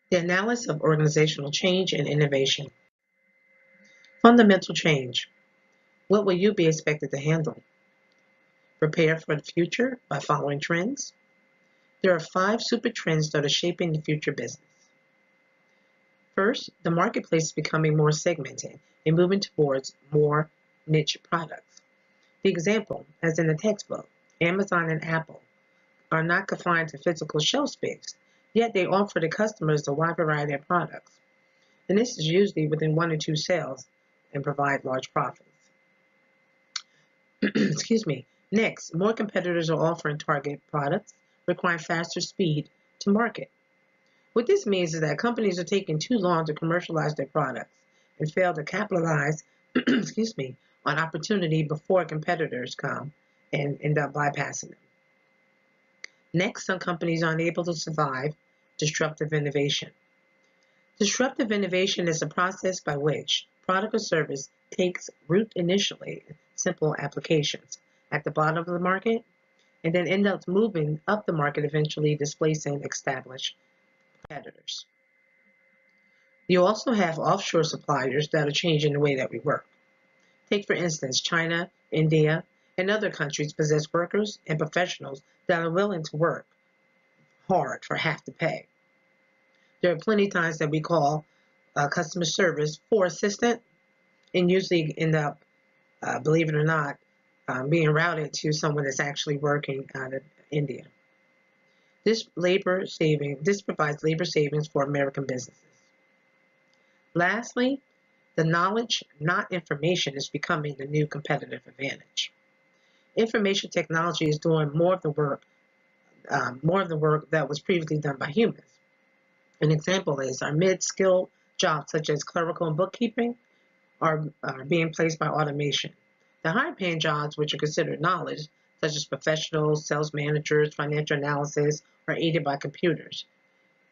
The analysis of organizational change and innovation. Fundamental change. What will you be expected to handle? Prepare for the future by following trends. There are 5 super trends that are shaping the future business. First, the marketplace is becoming more segmented and moving towards more niche products. The example, as in the textbook, Amazon and Apple are not confined to physical shelf space, yet they offer to customers a wide variety of products. And this is usually within 1 or 2 sales and provide large profits. Excuse me. Next, more competitors are offering target products requiring faster speed to market. What this means is that companies are taking too long to commercialize their products and fail to capitalize, excuse me, on opportunity before competitors come and end up bypassing them. Next, some companies are unable to survive disruptive innovation. Disruptive innovation is a process by which product or service takes root initially in simple applications at the bottom of the market and then ends up moving up the market, eventually displacing established competitors. You also have offshore suppliers that are changing the way that we work. Take, for instance, China, India, and other countries possess workers and professionals that are willing to work hard for half the pay. There are plenty of times that we call customer service for assistant and usually end up, believe it or not, being routed to someone that's actually working out of India. This provides labor savings for American businesses. Lastly, the knowledge, not information, is becoming the new competitive advantage. Information technology is doing more of the work that was previously done by humans. An example is our mid-skill jobs such as clerical and bookkeeping are being placed by automation. The high-paying jobs, which are considered knowledge, such as professionals, sales managers, financial analysis, are aided by computers.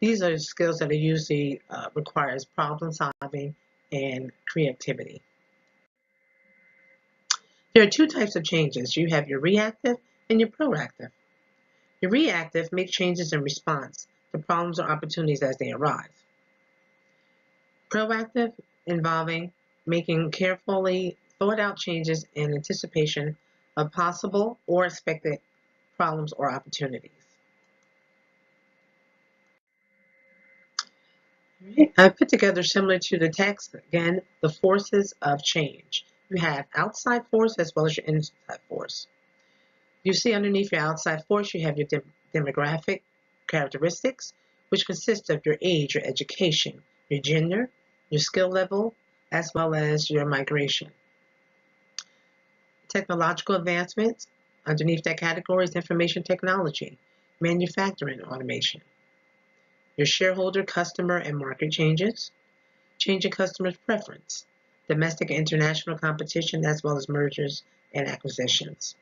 These are skills that are usually requires problem solving and creativity. There are 2 types of changes. You have your reactive and your proactive. Your reactive makes changes in response to problems or opportunities as they arise. Proactive involving making carefully thought out changes in anticipation of possible or expected problems or opportunities. I put together, similar to the text, again, the forces of change. You have outside force as well as your inside force. You see underneath your outside force, you have your demographic characteristics, which consist of your age, your education, your gender, your skill level, as well as your migration. Technological advancements, underneath that category is information technology, manufacturing automation. Your shareholder, customer, and market changes, changing customers' preference, domestic and international competition, as well as mergers and acquisitions.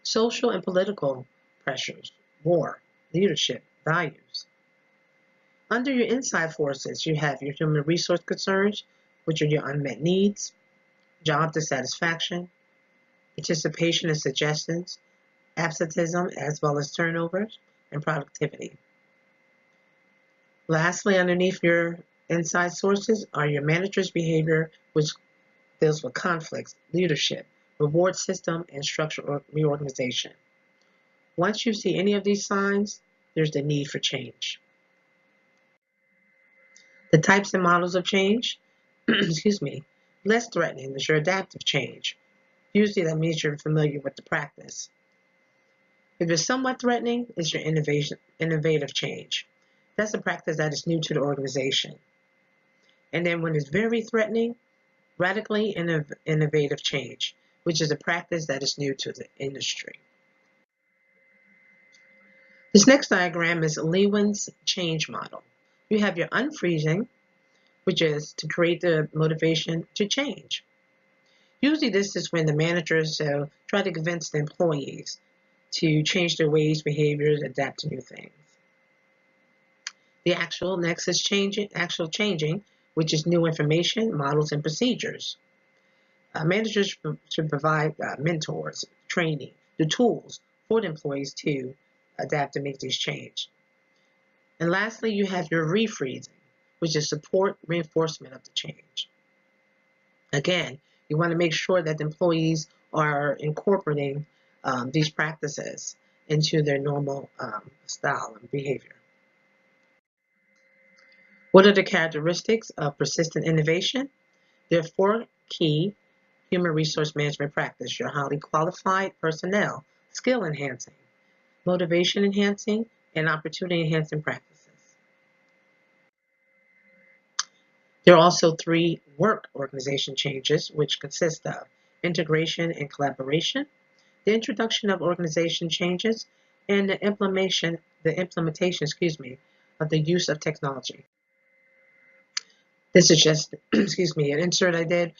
Social and political pressures, war, leadership, values. Under your inside forces, you have your human resource concerns, which are your unmet needs, job dissatisfaction, participation and suggestions, absenteeism, as well as turnovers, and productivity. Lastly, underneath your inside sources are your manager's behavior, which deals with conflicts, leadership, reward system, and structural reorganization. Once you see any of these signs, there's the need for change. The types and models of change, excuse me, less threatening is your adaptive change. Usually that means you're familiar with the practice. If it's somewhat threatening, it's your innovative change. That's a practice that is new to the organization. And then when it's very threatening, radically innovative change, which is a practice that is new to the industry. This next diagram is Lewin's change model. You have your unfreezing, which is to create the motivation to change. Usually this is when the managers try to convince the employees to change their ways, behaviors, adapt to new things. The next is changing, which is new information, models, and procedures. Managers should provide mentors, training, the tools for the employees to adapt and make these change. And lastly, you have your refreezing, which is support reinforcement of the change. Again, you want to make sure that the employees are incorporating these practices into their normal style and behavior. What are the characteristics of persistent innovation? There are 4 key human resource management practices: your highly qualified personnel, skill enhancing, motivation enhancing, and opportunity enhancing practices. There are also 3 work organization changes, which consist of integration and collaboration, the introduction of organization changes, and the implementation, of the use of technology. This is just, an insert I did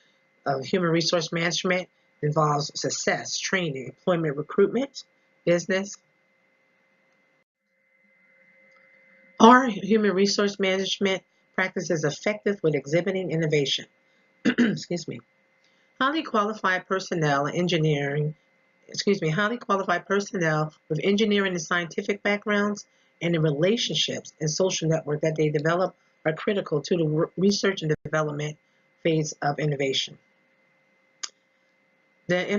of human resource management. Involves success, training, employment recruitment, business. Are human resource management practices effective with exhibiting innovation? Highly qualified personnel and highly qualified personnel with engineering and scientific backgrounds and the relationships and social network that they develop are critical to the research and development phase of innovation. The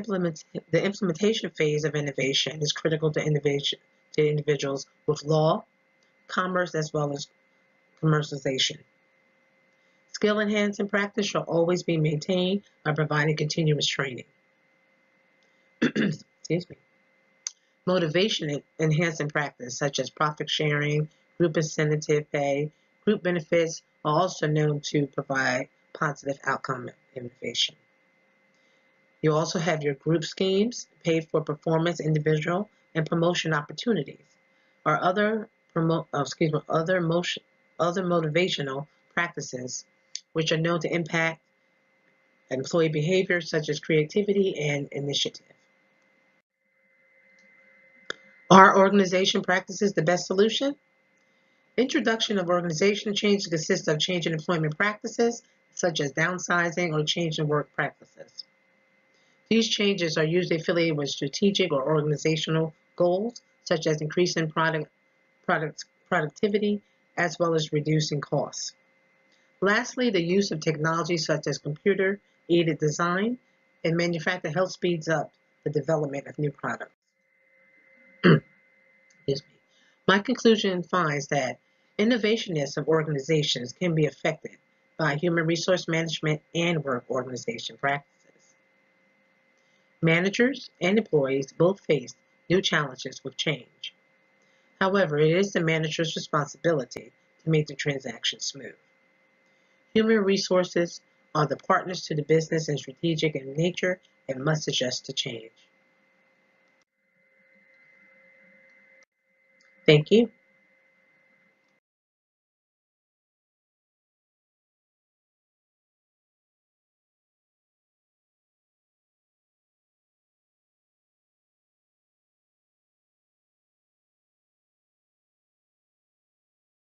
implementation phase of innovation is critical to individuals with law, commerce, as well as commercialization. Skill enhancing practice shall always be maintained by providing continuous training. Motivation enhancing practice, such as profit sharing, group incentive pay, group benefits, are also known to provide positive outcome innovation. You also have your group schemes, pay for performance, individual, and promotion opportunities, or other motivational practices, which are known to impact employee behavior such as creativity and initiative. Are organization practices the best solution? Introduction of organization change consists of changing employment practices, such as downsizing or changing work practices. These changes are usually affiliated with strategic or organizational goals, such as increasing productivity, as well as reducing costs. Lastly, the use of technology such as computer-aided design and manufacturing helps speeds up the development of new products. My conclusion finds that innovativeness of organizations can be affected by human resource management and work organization practices. Managers and employees both face new challenges with change. However, it is the manager's responsibility to make the transaction smooth. Human resources are the partners to the business and strategic in nature and must adjust to change. Thank you.